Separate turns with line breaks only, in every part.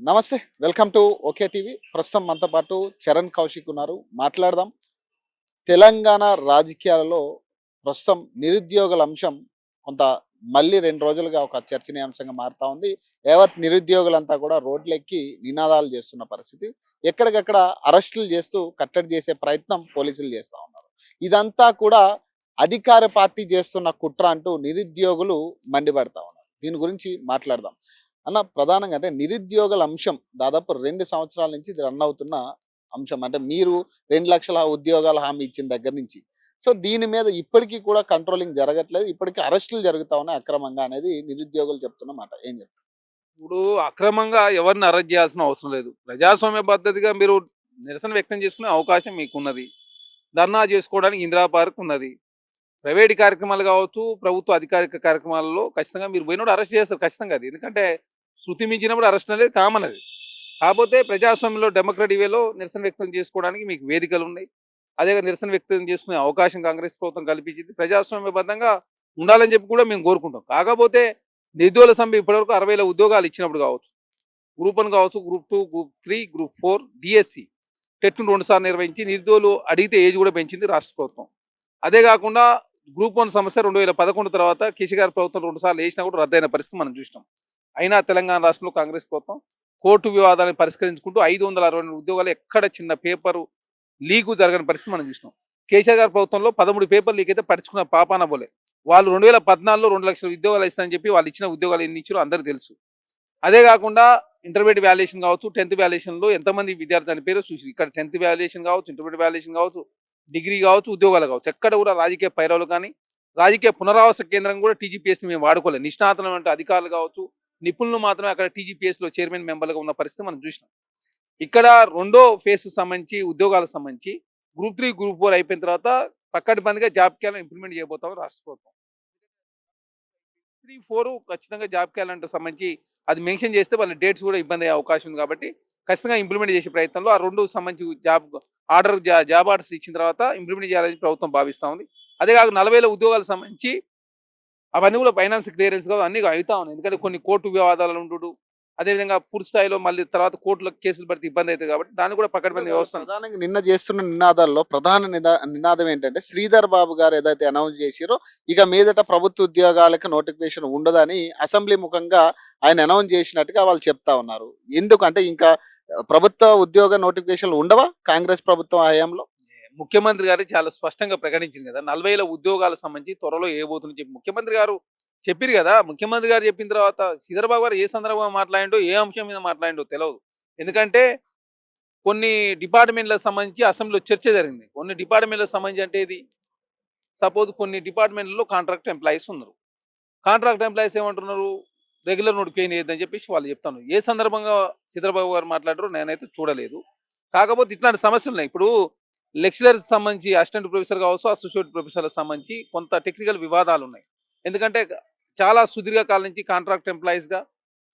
నమస్తే. Welcome to okay TV. ప్రస్తుతం మనతో పాటు చరణ్ కౌశిక్ ఉన్నారు. మాట్లాడదాం. తెలంగాణ రాజకీయాలలో ప్రస్తుతం నిరుద్యోగుల అంశం కొంత మళ్ళీ 2 రోజులుగా ఒక చర్చనీయాంశంగా మారుతా ఉంది. యావత్ నిరుద్యోగులంతా కూడా రోడ్లెక్కి నినాదాలు చేస్తున్న పరిస్థితి. ఎక్కడికక్కడ అరెస్టులు చేస్తూ కట్టడి చేసే ప్రయత్నం పోలీసులు చేస్తా ఉన్నారు. ఇదంతా కూడా అధికార పార్టీ చేస్తున్న కుట్ర అంటూ నిరుద్యోగులు మండిపడతా ఉన్నారు. దీని గురించి మాట్లాడదాం. అన్న, ప్రధానంగా అంటే నిరుద్యోగుల అంశం దాదాపు 2 సంవత్సరాల నుంచి ఇది రన్ అవుతున్న అంశం. అంటే మీరు 2,00,000 ఉద్యోగాల హామీ ఇచ్చిన దగ్గర నుంచి. సో దీని మీద ఇప్పటికీ కూడా కంట్రోలింగ్ జరగట్లేదు. ఇప్పటికీ అరెస్టులు జరుగుతా ఉన్నాయి అక్రమంగా అనేది నిరుద్యోగులు చెప్తున్న మాట. ఏం చెప్తారు?
ఇప్పుడు అక్రమంగా ఎవరిని అరెస్ట్ చేయాల్సిన అవసరం లేదు. ప్రజాస్వామ్య పద్ధతిగా మీరు నిరసన వ్యక్తం చేసుకునే అవకాశం మీకున్నది. ధర్నా చేసుకోవడానికి ఇందిరా పార్క్ ఉన్నది. ప్రైవేట్ కార్యక్రమాలు కావచ్చు, ప్రభుత్వ అధికారిక కార్యక్రమాలలో ఖచ్చితంగా మీరు పోయినప్పుడు అరెస్ట్ చేస్తారు ఖచ్చితంగా అది. ఎందుకంటే శృతి మించినప్పుడు అరెస్ట్ అనేది కామన్ అది. కాకపోతే ప్రజాస్వామ్యంలో డెమోక్రటిక్ వేలో నిరసన వ్యక్తం చేసుకోవడానికి మీకు వేదికలు ఉన్నాయి. అదే నిరసన వ్యక్తం చేసుకునే అవకాశం కాంగ్రెస్ ప్రభుత్వం కల్పించింది. ప్రజాస్వామ్యబద్ధంగా ఉండాలని చెప్పి కూడా మేము కోరుకుంటాం. కాకపోతే నిరుద్యోగుల సమ్మె ఇప్పటివరకు 60,000 ఉద్యోగాలు ఇచ్చినప్పుడు కావచ్చు, గ్రూప్ 1 కావచ్చు, గ్రూప్ 2, గ్రూప్ 3, గ్రూప్ 4, డిఎస్సి టెట్ను 2 సార్లు నిర్వహించి నిరుద్యోగులు అడిగితే ఏజ్ కూడా పెంచింది రాష్ట్ర ప్రభుత్వం. అదే కాకుండా గ్రూప్ 1 సమస్య 2011 తర్వాత కేసీఆర్ ప్రభుత్వం 2 సార్లు వేసినా కూడా రద్దయిన పరిస్థితి మనం చూసినాం. అయినా తెలంగాణ రాష్ట్రంలో కాంగ్రెస్ ప్రభుత్వం కోర్టు వివాదాలను పరిష్కరించుకుంటూ 562 ఉద్యోగాలు ఎక్కడ చిన్న పేపరు లీకు జరగని పరిస్థితి మనం చూసినాం. కేసీఆర్ గారి ప్రభుత్వంలో 13 పేపర్ లీక్ అయితే పడుచుకున్న పాపాన పోలే. వాళ్ళు 2014లో 2,00,000 ఉద్యోగాలు ఇస్తానని చెప్పి వాళ్ళు ఇచ్చిన ఉద్యోగాలు ఎన్ని ఇచ్చారో అందరికీ తెలుసు. అదే కాకుండా ఇంటర్మీడియట్ వాల్యుయేషన్ కావచ్చు, 10th వాల్యుయేషన్లో ఎంతమంది విద్యార్థి అని పేరు చూసి ఇక్కడ 10th వాల్యుయేషన్ కావచ్చు, ఇంటర్మీడియట్ వాల్యుయేషన్ కావచ్చు, డిగ్రీ కావచ్చు, ఉద్యోగాలు కావచ్చు, ఎక్కడ కూడా రాజకీయ పైరవులు కానీ రాజకీయ పునరావాస కేంద్రం కూడా టీజీపీఎస్ని మేము వాడుకోలేదు. నిష్ణాతులైన అధికారులు కావచ్చు, నిపుణులు మాత్రమే అక్కడ టీజీపీఎస్లో చైర్మన్ మెంబర్గా ఉన్న పరిస్థితి మనం చూసినాం. ఇక్కడ రెండో ఫేజ్ సంబంధించి ఉద్యోగాలకు సంబంధించి గ్రూప్ 3, గ్రూప్ 4 అయిపోయిన తర్వాత పక్కటి జాబ్ క్యాలెండర్ ఇంప్లిమెంట్ చేయబోతాం రాష్ట్ర ప్రభుత్వం. 3, 4 ఖచ్చితంగా జాబ్ క్యాలెండర్ సంబంధించి అది మెన్షన్ చేస్తే వాళ్ళ డేట్స్ కూడా ఇబ్బంది అయ్యే అవకాశం ఉంది కాబట్టి ఖచ్చితంగా ఇంప్లిమెంట్ చేసే ప్రయత్నంలో ఆ రెండు సంబంధించి జాబ్ ఆర్డర్స్ ఇచ్చిన తర్వాత ఇంప్లిమెంట్ చేయాలని ప్రభుత్వం భావిస్తూ ఉంది. అదే కాక 40,000 ఉద్యోగాలకు సంబంధించి అవన్నీ కూడా ఫైనాన్స్ క్లియరెన్స్ గా అన్ని అవుతా ఉన్నాయి. ఎందుకంటే కొన్ని కోర్టు వివాదాలు ఉండు, అదేవిధంగా పూర్తి స్థాయిలో మళ్ళీ తర్వాత కోర్టులో కేసులు పడితే ఇబ్బంది అవుతుంది కాబట్టి దాన్ని కూడా పకడ్బందీ వ్యవస్థ.
ప్రధానంగా నిన్న చేస్తున్న నినాదాల్లో ప్రధాన నినాదం ఏంటంటే శ్రీధర్ బాబు గారు ఏదైతే అనౌన్స్ చేసిరో ఇక మీదట ప్రభుత్వ ఉద్యోగాలకు నోటిఫికేషన్ ఉండదని అసెంబ్లీ ముఖంగా ఆయన అనౌన్స్ చేసినట్టుగా వాళ్ళు చెప్తా ఉన్నారు. ఎందుకంటే ఇంకా ప్రభుత్వ ఉద్యోగ నోటిఫికేషన్లు ఉండవా కాంగ్రెస్ ప్రభుత్వం హయాంలో?
ముఖ్యమంత్రి గారు చాలా స్పష్టంగా ప్రకటించింది కదా, 40,000 ఉద్యోగాలకు సంబంధించి త్వరలో ఏబోతుందని చెప్పి ముఖ్యమంత్రి గారు చెప్పారు కదా. ముఖ్యమంత్రి గారు చెప్పిన తర్వాత శ్రీధర్బాబు గారు ఏ సందర్భంగా మాట్లాడిండో, ఏ అంశం మీద మాట్లాడిండో తెలియదు. ఎందుకంటే కొన్ని డిపార్ట్మెంట్లకు సంబంధించి అసెంబ్లీలో చర్చ జరిగింది. కొన్ని డిపార్ట్మెంట్లకు సంబంధించి అంటే ఇది సపోజ్ కొన్ని డిపార్ట్మెంట్లలో కాంట్రాక్ట్ ఎంప్లాయీస్ ఉన్నారు. కాంట్రాక్ట్ ఎంప్లాయీస్ ఏమంటున్నారు, రెగ్యులర్ నోటిఫికేషన్ ఏదని చెప్పేసి వాళ్ళు చెప్తాను. ఏ సందర్భంగా చంద్రబాబు గారు మాట్లాడారో నేనైతే చూడలేదు. కాకపోతే ఇట్లాంటి సమస్యలు ఉన్నాయి. ఇప్పుడు లెక్చరర్స్ సంబంధించి అసిస్టెంట్ ప్రొఫెసర్ కావచ్చు, అసోసియేట్ ప్రొఫెసర్లకు సంబంధించి కొంత టెక్నికల్ వివాదాలు ఉన్నాయి. ఎందుకంటే చాలా సుదీర్ఘ కాలం నుంచి కాంట్రాక్ట్ ఎంప్లాయీస్గా,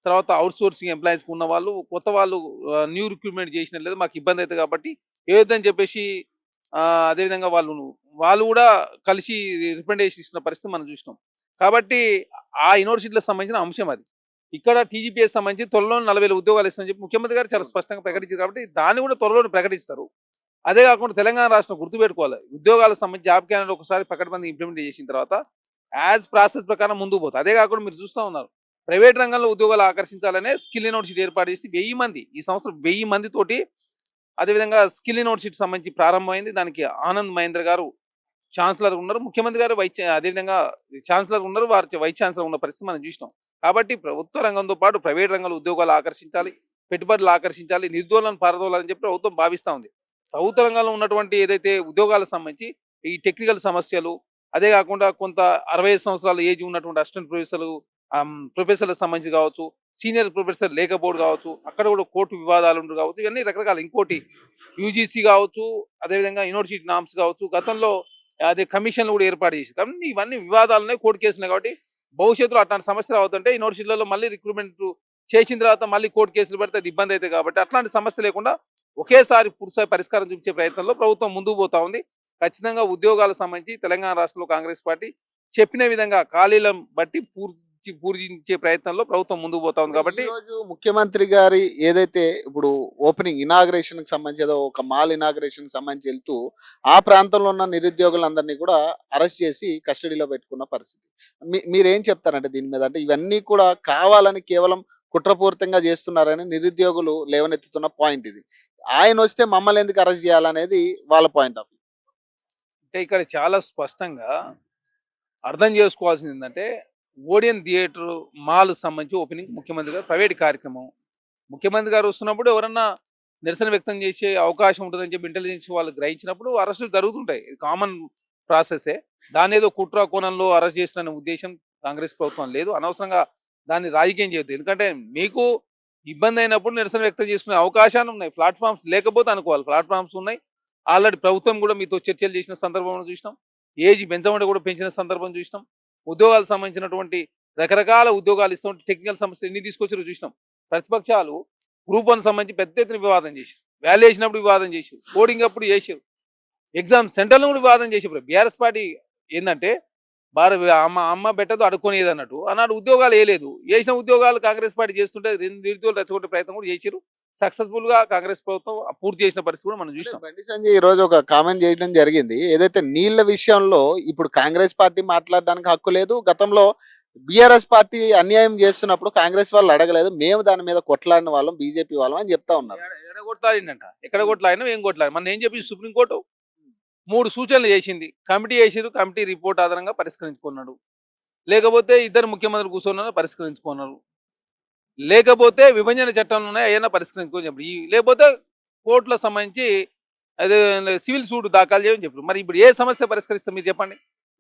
తర్వాత అవుట్ సోర్సింగ్ ఎంప్లాయీస్గా ఉన్న వాళ్ళు కొత్త వాళ్ళు న్యూ రిక్రూట్మెంట్ చేసిన లేదు మాకు ఇబ్బంది అవుతుంది కాబట్టి ఏదని చెప్పేసి అదేవిధంగా వాళ్ళు వాళ్ళు కూడా కలిసి రికమెండేషన్ ఇస్తున్న పరిస్థితి మనం చూసినాం. కాబట్టి ఆ యూనివర్సిటీలకు సంబంధించిన అంశం అది. ఇక్కడ టీజీపీఎస్ సంబంధించి త్వరలో 40,000 ఉద్యోగాలు ఇస్తామని చెప్పి ముఖ్యమంత్రి గారు చాలా స్పష్టంగా ప్రకటించారు కాబట్టి దాన్ని కూడా త్వరలో ప్రకటిస్తారు. అదే కాకుండా తెలంగాణ రాష్ట్రం గుర్తుపెట్టుకోవాలి, ఉద్యోగాలకు సంబంధించి జాబ్ క్యాలెండర్ ఒకసారి పకడ్బందీ ఇంప్లిమెంట్ చేసిన తర్వాత యాజ్ ప్రాసెస్ ప్రకారం ముందుకు పోతుంది. అదే కాకుండా మీరు చూస్తూ ఉన్నారు, ప్రైవేట్ రంగంలో ఉద్యోగాలు ఆకర్షించాలనే స్కిల్ యూనివర్సిటీ ఏర్పాటు చేసి 1000 మంది ఈ సంవత్సరం 1000 మందితోటి అదేవిధంగా స్కిల్ యూనివర్సిటీ సంబంధించి ప్రారంభమైంది. దానికి ఆనంద్ మహేంద్ర గారు ఛాన్సలర్ ఉన్నారు, ముఖ్యమంత్రి గారు అదేవిధంగా ఛాన్సలర్ ఉన్నారు, వారి వైస్ ఛాన్సలర్ ఉన్న పరిస్థితి మనం చూసినాం. కాబట్టి ప్రభుత్వ రంగంతో పాటు ప్రైవేట్ రంగంలో ఉద్యోగాలు ఆకర్షించాలి, పెట్టుబడులు ఆకర్షించాలి, నిరుద్యోగాలను పారదోలాలని చెప్పి ప్రభుత్వం భావిస్తూ ఉంది. ప్రభుత్వ రంగంలో ఉన్నటువంటి ఏదైతే ఉద్యోగాలకు సంబంధించి ఈ టెక్నికల్ సమస్యలు, అదే కాకుండా కొంత 65 సంవత్సరాల ఏజ్ ఉన్నటువంటి అసిస్టెంట్ ప్రొఫెసర్లకు సంబంధించి కావచ్చు, సీనియర్ ప్రొఫెసర్ లేకపోవడం కావచ్చు, అక్కడ కూడా కోర్టు వివాదాలు ఉండు కావచ్చు, ఇవన్నీ రకరకాల. ఇంకోటి యూజీసీ కావచ్చు, అదేవిధంగా యూనివర్సిటీ నామ్స్ కావచ్చు, గతంలో అదే కమిషన్లు కూడా ఏర్పాటు చేసి కాబట్టి ఇవన్నీ వివాదాలున్నాయి, కోర్టు కేసులు కాబట్టి భవిష్యత్తులో అట్లాంటి సమస్యలు అవుతుంటే యూనివర్సిటీలలో మళ్ళీ రిక్రూట్మెంట్ చేసిన తర్వాత మళ్ళీ కోర్టు కేసులు పెడితే అది ఇబ్బంది అవుతుంది. కాబట్టి అట్లాంటి సమస్య లేకుండా ఒకేసారి పూర్తిస్థాయి పరిష్కారం చూపించే ప్రయత్నంలో ప్రభుత్వం ముందుకు పోతా ఉంది. ఖచ్చితంగా ఉద్యోగాలకు సంబంధించి తెలంగాణ రాష్ట్రంలో కాంగ్రెస్ పార్టీ చెప్పిన విధంగా ఖాళీలను బట్టి పూజించే ప్రయత్నంలో ప్రభుత్వం ముందుకు పోతా ఉంది కాబట్టి
ఈ రోజు ముఖ్యమంత్రి గారి ఏదైతే ఇప్పుడు ఓపెనింగ్ ఇనాగ్రేషన్ కి సంబంధించి ఏదో ఒక మాల్ ఇనాగ్రేషన్ సంబంధించి వెళ్తూ ఆ ప్రాంతంలో ఉన్న నిరుద్యోగులందరినీ కూడా అరెస్ట్ చేసి కస్టడీలో పెట్టుకున్న పరిస్థితి. మీరేం చెప్తారంటే దీని మీద? అంటే ఇవన్నీ కూడా కావాలని కేవలం కుట్రపూరితంగా చేస్తున్నారని నిరుద్యోగులు లేవనెత్తుతున్న పాయింట్ ఇది. ఆయన వస్తే మమ్మల్ని ఎందుకు అరెస్ట్ చేయాలనేది వాళ్ళ పాయింట్ ఆఫ్ వ్యూ.
అంటే ఇక్కడ చాలా స్పష్టంగా అర్థం చేసుకోవాల్సింది ఏంటంటే ఓడియన్ థియేటర్ మాల్ సంబంధించి ఓపెనింగ్ ముఖ్యమంత్రి గారు ప్రైవేట్ కార్యక్రమం. ముఖ్యమంత్రి గారు వస్తున్నప్పుడు ఎవరన్నా నిరసన వ్యక్తం చేసే అవకాశం ఉంటుందని చెప్పి ఇంటెలిజెన్స్ వాళ్ళు గ్రహించినప్పుడు అరెస్టులు జరుగుతుంటాయి. ఇది కామన్ ప్రాసెసే. దాన్ని ఏదో కుట్ర కోణంలో అరెస్ట్ చేసిన ఉద్దేశం కాంగ్రెస్ ప్రభుత్వం లేదు. అనవసరంగా దాన్ని రాజకీయం చేయొద్దు. ఎందుకంటే మీకు ఇబ్బంది అయినప్పుడు నిరసన వ్యక్తం చేసుకునే అవకాశాలు ఉన్నాయి. ప్లాట్ఫామ్స్ లేకపోతే అనుకోవాలి. ప్లాట్ఫామ్స్ ఉన్నాయి. ఆల్రెడీ ప్రభుత్వం కూడా మీతో చర్చలు చేసిన సందర్భంలో చూసినాం. ఏజ్ పెంచమంటే కూడా పెంచిన సందర్భం చూసినాం. ఉద్యోగాలకు సంబంధించినటువంటి రకరకాల ఉద్యోగాలు ఇస్తుంటే టెక్నికల్ సమస్యలు ఎన్ని తీసుకొచ్చారో చూసినాం. ప్రతిపక్షాలు గ్రూప్ 1 సంబంధించి పెద్ద ఎత్తున వివాదం చేశారు. వాల్యుయేషన్ వివాదం చేశారు. కోడింగ్ అప్పుడు చేశారు. ఎగ్జామ్ సెంటర్లో కూడా వివాదం చేశారు. బీఆర్ఎస్ పార్టీ ఏంటంటే అమ్మ పెట్టదు అడుక్కునేది అన్నట్టు అన్నాడు. ఉద్యోగాలు వేయలేదు. వేసిన ఉద్యోగాలు కాంగ్రెస్ పార్టీ చేస్తుంటే నిరుద్యోగులు రెచ్చగొట్టే ప్రయత్నం కూడా చేశారు. సక్సెస్ఫుల్ గా కాంగ్రెస్ ప్రభుత్వం పూర్తి చేసిన పరిస్థితి కూడా మనం చూసినాం.
బండి సంజయ్ ఈ రోజు ఒక కామెంట్ చేయడం జరిగింది. ఏదైతే నీళ్ల విషయంలో ఇప్పుడు కాంగ్రెస్ పార్టీ మాట్లాడడానికి హక్కు లేదు. గతంలో బీఆర్ఎస్ పార్టీ అన్యాయం చేస్తున్నప్పుడు కాంగ్రెస్ వాళ్ళు అడగలేదు. మేము దాని మీద కొట్లాడిన వాళ్ళం బీజేపీ వాళ్ళం అని చెప్తా ఉన్నారు.
ఎక్కడ కొట్లాడిందంట, ఎక్కడ కొట్లాడినా ఏం కొట్లాడి మన ఏం చెప్పి సుప్రీంకోర్టు 3 సూచనలు చేసింది. కమిటీ చేసిరు. కమిటీ రిపోర్ట్ ఆధారంగా పరిష్కరించుకున్నాడు. లేకపోతే ఇద్దరు ముఖ్యమంత్రులు కూర్చున్నారు, పరిష్కరించుకున్నారు. లేకపోతే విభజన చట్టంలో ఉన్నాయి అయ్యన్నా పరిష్కరించుకొని చెప్పారు. లేకపోతే కోర్టులకు సంబంధించి అదే సివిల్ సూట్ దాఖలు చేయమని చెప్పారు. మరి ఇప్పుడు ఏ సమస్య పరిష్కరిస్తారు మీరు చెప్పండి?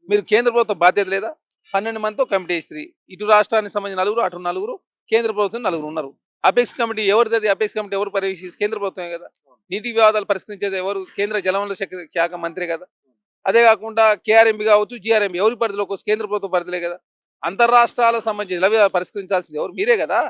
మీరు కేంద్ర ప్రభుత్వం బాధ్యత లేదా? 12 మందితో కమిటీ వేసి ఇటు రాష్ట్రానికి సంబంధించిన నలుగురు, అటు నలుగురు, కేంద్ర ప్రభుత్వం నలుగురు ఉన్నారు. అపెక్స్ కమిటీ ఎవరిది? అపెక్స్ కమిటీ ఎవరు పర్యవేక్షించి? కేంద్ర ప్రభుత్వమే కదా. నీటి వివాదాలు పరిష్కరించేది ఎవరు? కేంద్ర జలవనరుల శాఖ మంత్రి కదా. అదే కాకుండా కేఆర్ఎంబి కావచ్చు, జిఆర్ఎంబి ఎవరి పరిధిలోకి వస్తే కేంద్ర ప్రభుత్వం పరిధిలే కదా. అంతర్రాష్ట్రాలకు సంబంధించి జల వివాదాలు పరిష్కరించాల్సింది ఎవరు? మీరే కదా.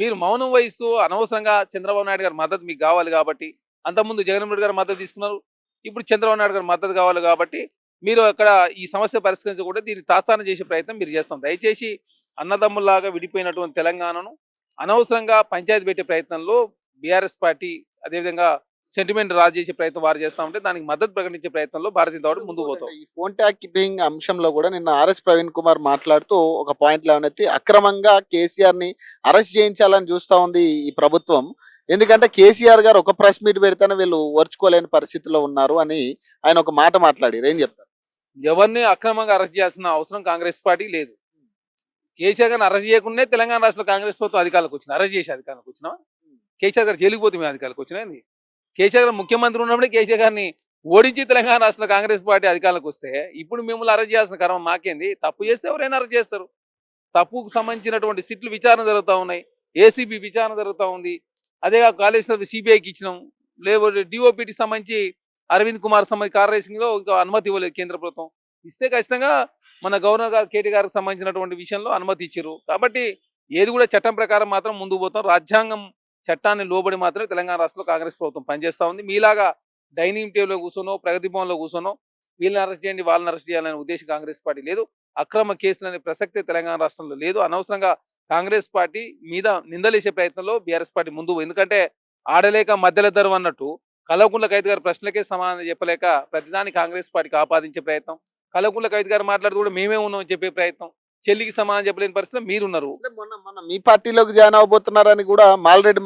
మీరు మౌనం వహిస్తూ అనవసరంగా చంద్రబాబు నాయుడు గారి మద్దతు మీకు కావాలి కాబట్టి, అంతకుముందు జగన్మోహన్ రెడ్డి గారు మద్దతు తీసుకున్నారు. ఇప్పుడు చంద్రబాబు నాయుడు గారి మద్దతు కావాలి కాబట్టి మీరు అక్కడ ఈ సమస్య పరిష్కరించకుండా దీన్ని తాత్సారం చేసే ప్రయత్నం మీరు చేస్తాం. దయచేసి అన్నదమ్ముల్లాగా విడిపోయినటువంటి తెలంగాణను అనవసరంగా పంచాయతీ పెట్టే ప్రయత్నంలో బీఆర్ఎస్ పార్టీ అదేవిధంగా సెంటిమెంట్ రాజు చేసే ప్రయత్నం వారు చేస్తా ఉంటే దానికి మద్దతు ప్రకటించే ప్రయత్నంలో భారతీయ జనతా పార్టీ ముందుకు పోతాం.
ఈ ఫోన్ ట్యాపింగ్ అంశంలో కూడా నిన్న ఆర్ఎస్ ప్రవీణ్ కుమార్ మాట్లాడుతూ ఒక పాయింట్ లేవనెత్తి అక్రమంగా కేసీఆర్ ని అరెస్ట్ చేయించాలని చూస్తా ఉంది ఈ ప్రభుత్వం. ఎందుకంటే కేసీఆర్ గారు ఒక ప్రెస్ మీట్ పెడితేనే వీళ్ళు ఓర్చుకోలేని పరిస్థితిలో ఉన్నారు అని ఆయన ఒక మాట మాట్లాడారు. ఏం చెప్తారు?
ఎవరిని అక్రమంగా అరెస్ట్ చేయాల్సిన అవసరం కాంగ్రెస్ పార్టీ లేదు. కేసీఆర్ గారిని అరెస్ట్ చేయకుండా తెలంగాణ రాష్ట్రంలో కాంగ్రెస్ ప్రభుత్వం అధికారులకు వచ్చింది. అరెస్ట్ చేసి అధికారులకు వచ్చినా కేసీఆర్ గారు జైలుకు పోతే మేము అధికారులకు వచ్చినాయి. కేసీఆర్ గారు ముఖ్యమంత్రి ఉన్నప్పుడే కేసీఆర్ గారిని ఓడించి తెలంగాణ రాష్ట్రంలో కాంగ్రెస్ పార్టీ అధికారులకు వస్తే ఇప్పుడు మిమ్మల్ని అరెస్ట్ చేయాల్సిన కర్మ మాకేంది? తప్పు చేస్తే ఎవరైనా అరెస్ట్ చేస్తారు. తప్పుకు సంబంధించినటువంటి సిట్లు విచారణ జరుగుతూ ఉన్నాయి. ఏసీబీ విచారణ జరుగుతూ ఉంది. అదేగా కాళేశ్వరం సిబిఐకి ఇచ్చినాం. లేకపోతే డిఓపిటికి సంబంధించి అరవింద్ కుమార్ సంబంధించి కార్ రేసింగ్ లో ఇంకా అనుమతి ఇవ్వలేదు కేంద్ర ప్రభుత్వం. ఇస్తే ఖచ్చితంగా మన గవర్నర్ గారు కేటీ గారికి సంబంధించినటువంటి విషయంలో అనుమతి ఇచ్చారు. కాబట్టి ఏది కూడా చట్టం ప్రకారం మాత్రం ముందుకు పోతాం. రాజ్యాంగం చట్టాన్ని లోబడి మాత్రమే తెలంగాణ రాష్ట్రంలో కాంగ్రెస్ ప్రభుత్వం పనిచేస్తూ ఉంది. మీలాగా డైనింగ్ టేబుల్లో కూర్చోనో ప్రగతి భవన్లో కూర్చోనో వీళ్ళని అరెస్ట్ చేయండి వాళ్ళని అరెస్ట్ చేయాలనే ఉద్దేశం కాంగ్రెస్ పార్టీ లేదు. అక్రమ కేసులు అనే ప్రసక్తే తెలంగాణ రాష్ట్రంలో లేదు. అనవసరంగా కాంగ్రెస్ పార్టీ మీద నిందలేసే ప్రయత్నంలో బీఆర్ఎస్ పార్టీ ముందు. ఎందుకంటే ఆడలేక మధ్యలో ధరం అన్నట్టు కల్వకుంట్ల కవిత గారి ప్రశ్నలకే సమాధానం చెప్పలేక ప్రతిదాన్ని కాంగ్రెస్ పార్టీకి ఆపాదించే ప్రయత్నం. కల్వకుంట్ల కవిత గారు మాట్లాడుతూ కూడా మేమే ఉన్నామని చెప్పే ప్రయత్నం. చెల్లికి సమాధానం చెప్పలేని పరిస్థితిలో మీరున్నారు.
మొన్న మీ పార్టీలోకి జాయిన్ అవబోతున్నారని కూడా మాల్రెడ్డి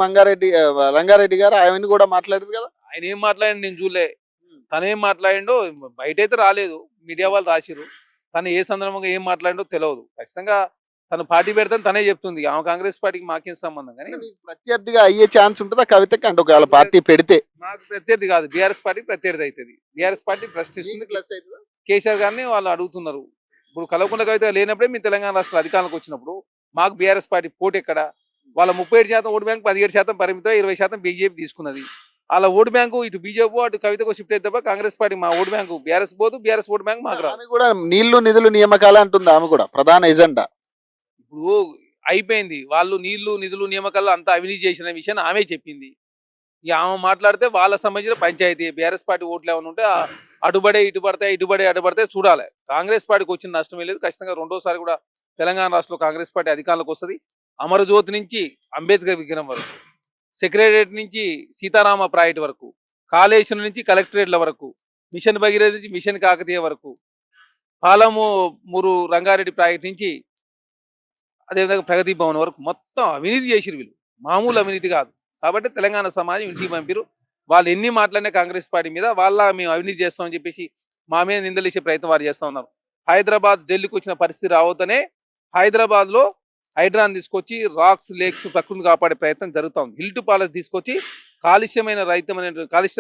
రంగారెడ్డి గారు ఆయన కూడా మాట్లాడారు కదా.
ఆయన ఏం మాట్లాడండి నేను చూడలే. తనేం మాట్లాడిండో బయట అయితే రాలేదు. మీడియా వాళ్ళు రాసిరు. తను ఏ సందర్భంగా ఏం మాట్లాడిండో తెలియదు. ఖచ్చితంగా తను పార్టీ పెడతాను తనే చెప్తుంది. ఆమె కాంగ్రెస్ పార్టీకి మాకేం సంబంధం. కానీ
ప్రత్యర్థిగా అయ్యే ఛాన్స్ ఉంటుందా కవితకి? అంటే ఒకవేళ పార్టీ పెడితే
నాకు ప్రత్యర్థి కాదు, బీఆర్ఎస్ పార్టీ ప్రత్యర్థి అవుతుంది. BRS party ప్రశ్నిస్తుంది. కేసీఆర్ గారిని వాళ్ళు అడుగుతున్నారు. ఇప్పుడు కల్వకుంట్ల కవిత లేనప్పుడే మీ తెలంగాణ రాష్ట్ర అధికారంలోకి వచ్చినప్పుడు మాకు బీఆర్ఎస్ పార్టీ పోటీ ఎక్కడ? వాళ్ళ 37% ఓటు బ్యాంక్ 17% పరిమితం 20% బీజేపీ తీసుకున్నది. అలా ఓటు బ్యాంకు ఇటు బీజేపీ అటు కవితకు షిఫ్ట్ అయితే తప్ప కాంగ్రెస్ పార్టీ మా ఓటు బ్యాంకు బీఆర్ఎస్ పోదు. బీఆర్ఎస్ ఓటు బ్యాంక్ మాకు రాదు.
ఆమె కూడా నీళ్లు నిధులు నియామకాలు అంటుంది. ఆమె కూడా ప్రధాన ఎజెండా.
ఇప్పుడు అయిపోయింది. వాళ్ళు నీళ్లు నిధులు నియామకాలు అంతా అవినీతి చేసిన విషయాన్ని ఆమె చెప్పింది. ఇక ఆమె మాట్లాడితే వాళ్ళ సంబంధించిన పంచాయతీ బీఆర్ఎస్ పార్టీ ఓట్లు ఏమైనా ఉంటే అటుబడే ఇటు పడతాయి, ఇటుబడే అటుపడితే చూడాలి. కాంగ్రెస్ పార్టీకి వచ్చిన నష్టమే లేదు. ఖచ్చితంగా రెండోసారి కూడా తెలంగాణ రాష్ట్రంలో కాంగ్రెస్ పార్టీ అధికారంలోకి వస్తుంది. అమరజ్యోతి నుంచి అంబేద్కర్ విగ్రహం వరకు, సెక్రటరియట్ నుంచి సీతారామ ప్రాజెక్ట్ వరకు, కాళేశ్వరం నుంచి కలెక్టరేట్ల వరకు, మిషన్ భగీరథ నుంచి మిషన్ కాకతీయ వరకు, పాలమూరు రంగారెడ్డి ప్రాజెక్ట్ నుంచి అదేవిధంగా ప్రగతి భవన్ వరకు మొత్తం అవినీతి చేసిరు వీళ్ళు. మామూలు అవినీతి కాదు. కాబట్టి తెలంగాణ సమాజం ఇంటికి పంపిరు. వాళ్ళు ఎన్ని మాట్లాడినా కాంగ్రెస్ పార్టీ మీద మేము అవినీతి చేస్తామని చెప్పేసి మా మీద నిందలేసే ప్రయత్నం వారు చేస్తూ ఉన్నారు. హైదరాబాద్ ఢిల్లీకి వచ్చిన పరిస్థితి రావద్దనే హైదరాబాద్లో హైడ్రాన్ తీసుకొచ్చి రాక్స్ లేక్స్ ప్రకృతిని కాపాడే ప్రయత్నం జరుగుతూ ఉంది. హిల్ట్ పాలస్ తీసుకొచ్చి కాలుష్య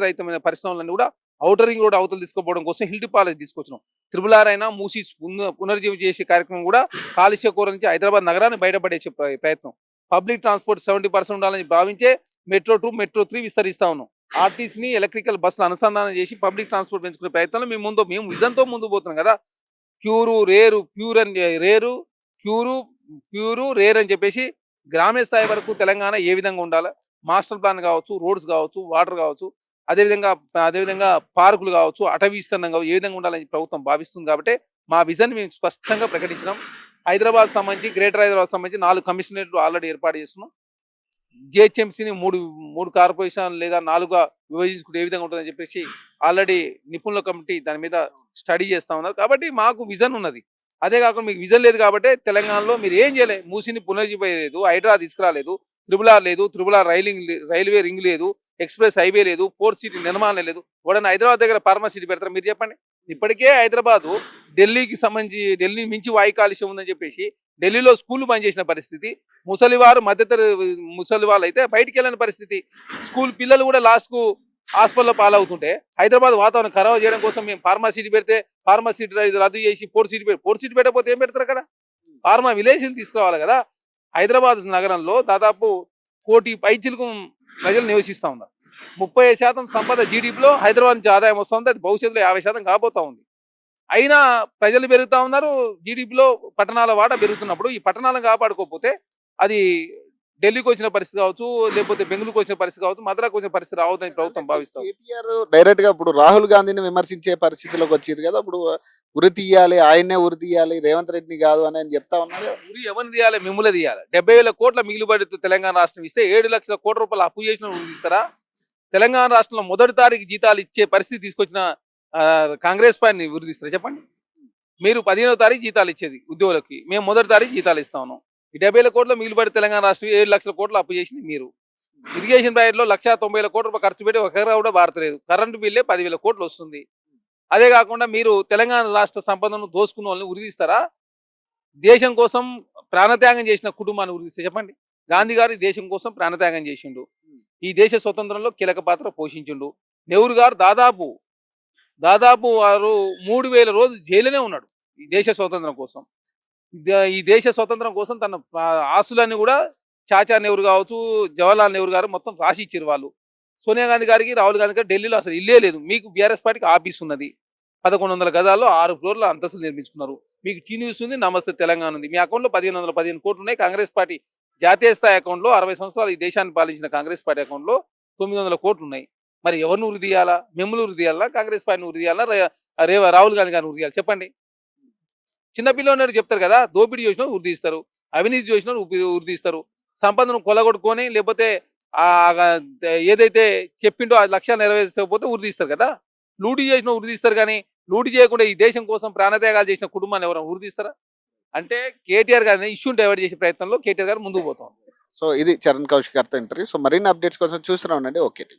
రహితమైన పరిశ్రమలను కూడా ఔటర్ రింగ్ రోడ్ అవతలు తీసుకుపోవడం కోసం హిల్ట్ పాలస్ తీసుకొచ్చినాం. త్రిబుల్ అయినా మూసి పునర్జీవం చేసే కార్యక్రమం కూడా కాలుష్య కూర నుంచి హైదరాబాద్ నగరాన్ని బయటపడేసే ప్రయత్నం. పబ్లిక్ ట్రాన్స్పోర్ట్ 70% ఉండాలని భావించే మెట్రో 2, మెట్రో 3 విస్తరిస్తా ఉన్నాం. ఆర్టీసీని ఎలక్ట్రికల్ బస్సులు అనుసంధానం చేసి పబ్లిక్ ట్రాన్స్పోర్ట్ పెంచుకునే ప్రయత్నంలో మేము విజన్తో ముందు పోతున్నాం కదా. ప్యూరు రేర్ అని చెప్పేసి గ్రామీణ స్థాయి వరకు తెలంగాణ ఏ విధంగా ఉండాలి, మాస్టర్ ప్లాన్ కావచ్చు, రోడ్స్ కావచ్చు, వాటర్ కావచ్చు, అదేవిధంగా పార్కులు కావచ్చు, అటవీ విస్తీర్ణం కావచ్చు, ఏ విధంగా ఉండాలని ప్రభుత్వం భావిస్తుంది. కాబట్టి మా విజన్ మేము స్పష్టంగా ప్రకటించినాం. హైదరాబాద్ సంబంధించి గ్రేటర్ హైదరాబాద్ సంబంధించి 4 కమిషనరేట్లు ఆల్రెడీ ఏర్పాటు చేస్తున్నాం. జిహెచ్ఎంసీని మూడు కార్పొరేషన్ లేదా 4గా విభజించుకుంటే ఏ విధంగా ఉంటుందని చెప్పేసి ఆల్రెడీ నిపుణుల కమిటీ దాని మీద స్టడీ చేస్తా ఉన్నారు. కాబట్టి మాకు విజన్ ఉన్నది. అదే కాకుండా మీకు విజన్ లేదు కాబట్టి తెలంగాణలో మీరు ఏం చేయలేదు. మూసిని పునర్జీవలేదు, హైడ్రా తీసుకురాలేదు, త్రిబుల్ ఆర్ రైల్వే రింగ్ లేదు, ఎక్స్ప్రెస్ హైవే లేదు, 4 సిటీ నిర్మాణం లేదు. వాడన్నా హైదరాబాద్ దగ్గర ఫార్మసిటీ పెడతారు మీరు చెప్పండి. ఇప్పటికే హైదరాబాదు ఢిల్లీ మించి వాయు కాలుష్యం ఉందని చెప్పేసి ఢిల్లీలో స్కూల్ బంద్ చేసిన పరిస్థితి. ముసలి వాళ్ళు అయితే బయటికి వెళ్ళని పరిస్థితి. స్కూల్ పిల్లలు కూడా లాస్ట్కు హాస్పిటల్లో పాలవుతుంటే హైదరాబాద్ వాతావరణం ఖరాబ్ చేయడం కోసం మేము ఫార్మసిటీ పెడితే ఫార్మసిటీ రద్దు చేసి 4 సిటీ పెట్టకపోతే ఏం పెడతారు అక్కడ? ఫార్మా విలేజ్లు తీసుకురావాలి కదా. హైదరాబాద్ నగరంలో దాదాపు 1 కోటి పైచిలకు ప్రజలు నివసిస్తూ ఉన్నారు. 30% సంపద జీడీపీలో హైదరాబాద్ నుంచి ఆదాయం వస్తుంది. అది భవిష్యత్తులో 50% కాబోతా ఉంది. అయినా ప్రజలు పెరుగుతూ ఉన్నారు. జీడీపీలో పట్టణాల వాటా పెరుగుతున్నప్పుడు ఈ పట్టణాలను కాపాడుకోకపోతే అది ఢిల్లీకి వచ్చిన పరిస్థితి కావచ్చు, లేకపోతే బెంగళూరుకు వచ్చిన పరిస్థితి కావచ్చు, మద్రాకు వచ్చిన పరిస్థితి రావద్దని ప్రభుత్వం భావిస్తాం.
కేటీఆర్ డైరెక్ట్ గా ఇప్పుడు రాహుల్ గాంధీని విమర్శించే పరిస్థితిలోకి వచ్చారు కదా. ఇప్పుడు ఉరి తీయాలి, ఆయన్నే ఉరి తీయాలి, రేవంత్ రెడ్డిని కాదు అని ఆయన చెప్తా ఉన్నారు.
ఉరి ఎవరిని తీయాలి? మిమ్ములే తీయాలి. 70,000 కోట్ల మిగిలిబడి తెలంగాణ రాష్ట్రం ఇస్తే 7 లక్షల కోట్ల రూపాయలు అప్పు చేసిన ఉరి తీస్తారా? తెలంగాణ రాష్ట్రంలో మొదటి తారీఖు జీతాలు ఇచ్చే పరిస్థితి తీసుకొచ్చిన కాంగ్రెస్ పార్టీని ఉరి తీస్తారా చెప్పండి? మీరు 15వ తారీఖు జీతాలు ఇచ్చేది ఉద్యోగులకి, మేము మొదటి తారీఖు జీతాలు ఇస్తా ఉన్నాం. ఈ 70,000 కోట్ల మిగిలిబడి తెలంగాణ రాష్ట్రం 7 లక్షల కోట్లు అప్పు చేసింది మీరు. ఇరిగేషన్ ప్రాజెక్టులో 1,90,000 కోట్ల రూపాయలు ఖర్చు పెట్టి ఒకరు కూడా భారతలేదు. కరెంటు బిల్లే 10,000 కోట్లు వస్తుంది. అదే కాకుండా మీరు తెలంగాణ రాష్ట్ర సంపదను దోసుకున్న వాళ్ళని ఉరిదీస్తారా? దేశం కోసం ప్రాణత్యాగం చేసిన కుటుంబాన్ని ఉరిదీస్తే చెప్పండి? గాంధీ గారు ఈ దేశం కోసం ప్రాణత్యాగం చేసిండు. ఈ దేశ స్వతంత్రంలో కీలక పాత్ర పోషించిండు. నెహ్రూ గారు దాదాపు వారు 3,000 రోజులు జైలునే ఉన్నాడు ఈ దేశ స్వతంత్రం కోసం. ఈ దేశ స్వతంత్రం కోసం తన ఆస్తులన్నీ కూడా చాచా నెహ్రూ కావచ్చు, జవహర్లాల్ నెహ్రూ గారు మొత్తం రాసి ఇచ్చారు వాళ్ళు. సోనియా గాంధీ గారికి, రాహుల్ గాంధీ గారికి ఢిల్లీలో అసలు ఇల్లే లేదు. మీకు బీఆర్ఎస్ పార్టీకి ఆఫీస్ ఉన్నది. 1100 గజాల్లో 6 ఫ్లోర్ల అంతస్తులు నిర్మించుకున్నారు. మీకు టీ న్యూస్ ఉంది, నమస్తే తెలంగాణ ఉంది. మీ అకౌంట్లో 1515 కోట్లు ఉన్నాయి. కాంగ్రెస్ పార్టీ జాతీయ స్థాయి అకౌంట్లో 60 సంవత్సరాలు ఈ దేశాన్ని పాలించిన కాంగ్రెస్ పార్టీ అకౌంట్లో 900 కోట్లు ఉన్నాయి. మరి ఎవరిని ఉరి తీయాలా? మిమ్మల్ని ఉరి తీయాలా? కాంగ్రెస్ పార్టీని ఉరి తీయాలా? రాహుల్ గాంధీ గారిని ఉరి తీయాలి చెప్పండి? చిన్నపిల్లలు చెప్తారు కదా, దోపిడీ చేసిన ఉరి తీస్తారు, అవినీతి చేసిన ఉరి తీస్తారు, సంపదను కొలగొట్టుకొని లేకపోతే ఏదైతే చెప్పిండో ఆ లక్ష్యాలు నెరవేర్చకపోతే ఉరి తీస్తారు కదా. లూటీ చేసిన ఉరి తీస్తారు, కానీ లూటీ చేయకుండా ఈ దేశం కోసం ప్రాణత్యాగాలు చేసిన కుటుంబాన్ని ఎవరైనా ఉరి తీస్తారా? అంటే కేటీఆర్ గారిని ఇష్యూని డైవర్ట్ చేసే ప్రయత్నంలో కేటీఆర్ గారు ముందుకు పోతాం.
సో ఇది చరణ్ కౌశిక్ గారితో ఇంటర్వ్యూ. సో మరిన్ని అప్డేట్స్ కోసం చూస్తూనే ఉండండి. ఓకే.